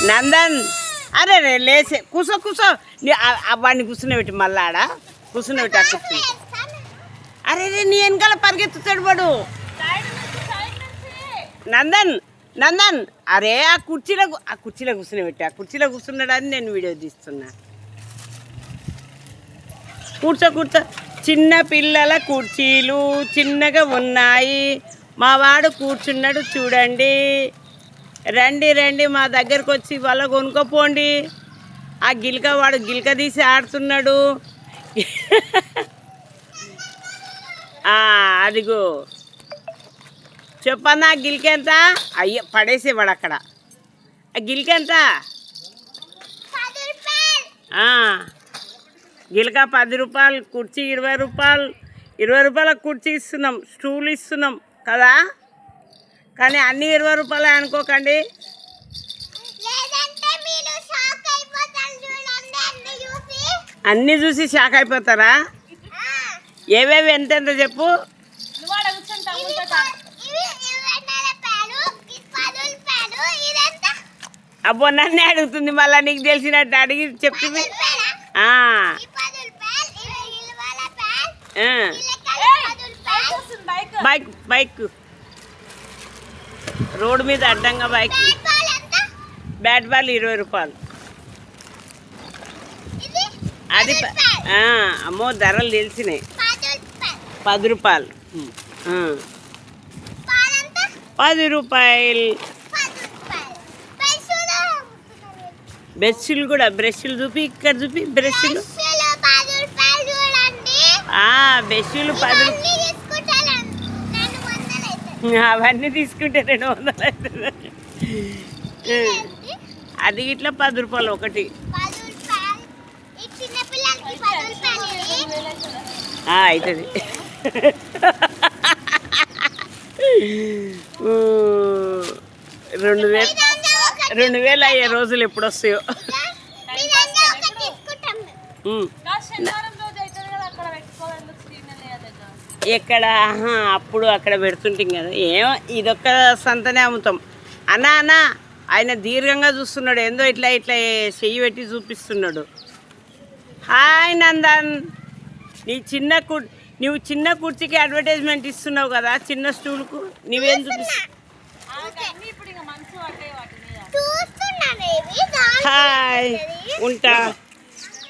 నందన్ అరే రే లేసే కూసో కూసో వాడిని కూర్చునేబెట్టి మళ్ళా ఆడ కూర్చునేబెట్టి ఆ కూర్చుని అరే రే నీ వెనకాల పరిగెత్తుతాడు వాడు నందన్ నందన్ అరే ఆ కుర్చీలో కూర్చునేబెట్టి ఆ కుర్చీలో కూర్చున్నాడని నేను వీడియో తీస్తున్నా. కూర్చో చిన్న పిల్లల కుర్చీలు చిన్నగా ఉన్నాయి. మా వాడు కూర్చున్నాడు చూడండి. రండి మా దగ్గరకు వచ్చి వాళ్ళ కొనుక్కోపోండి. ఆ వాడు గిల్క తీసి ఆడుతున్నాడు. అదిగో చెప్పన్నా గిల్కెంత? అయ్యో పడేసేవాడు అక్కడ. ఆ గిల్కెంత? గిలక 10 రూపాయలు, కుర్చీ 20 రూపాయలు. 20 రూపాయలకు కుర్చీ ఇస్తున్నాం, స్టూల్ ఇస్తున్నాం కదా. కానీ అన్నీ 20 రూపాయలే అనుకోకండి. అన్నీ చూసి షాక్ అయిపోతారా? ఏవేవి ఎంతెంత చెప్పు. అబ్బో నన్నే అడుగుతుంది మళ్ళీ, నీకు తెలిసినట్టు అడిగి చెప్తుంది. బైక్ రోడ్డు మీద అడ్డంగా బైక్. బ్యాట్ బాల్ 20 రూపాయలు. అది అమ్మో ధరలు తెలిసినాయి. 10 రూపాయలు. 10 రూపాయలు. బ్రష్లు కూడా, బ్రష్లు చూపి ఇక్కడ చూపి. బ్రష్లు బ్రష్లు 10 అవన్నీ తీసుకుంటే 200 అవుతుంది. అది ఇట్లా 10 రూపాయలు ఒకటి. అవుతుంది. 2000 అయ్యే రోజులు ఎప్పుడు వస్తాయో. ఎక్కడ అప్పుడు అక్కడ పెడుతుంటాం కదా. ఏమో ఇదొక్క సంతనే అమ్ముతాం. అన్నా ఆయన దీర్ఘంగా చూస్తున్నాడు, ఏందో ఇట్లా చెయ్యి పెట్టి చూపిస్తున్నాడు. హాయ్ నందన్, నువ్వు చిన్న కుర్చీకి అడ్వర్టైజ్మెంట్ ఇస్తున్నావు కదా, చిన్న స్టూల్కు నువ్వేం చూపిస్తావు? హాయ్ ఉంటా.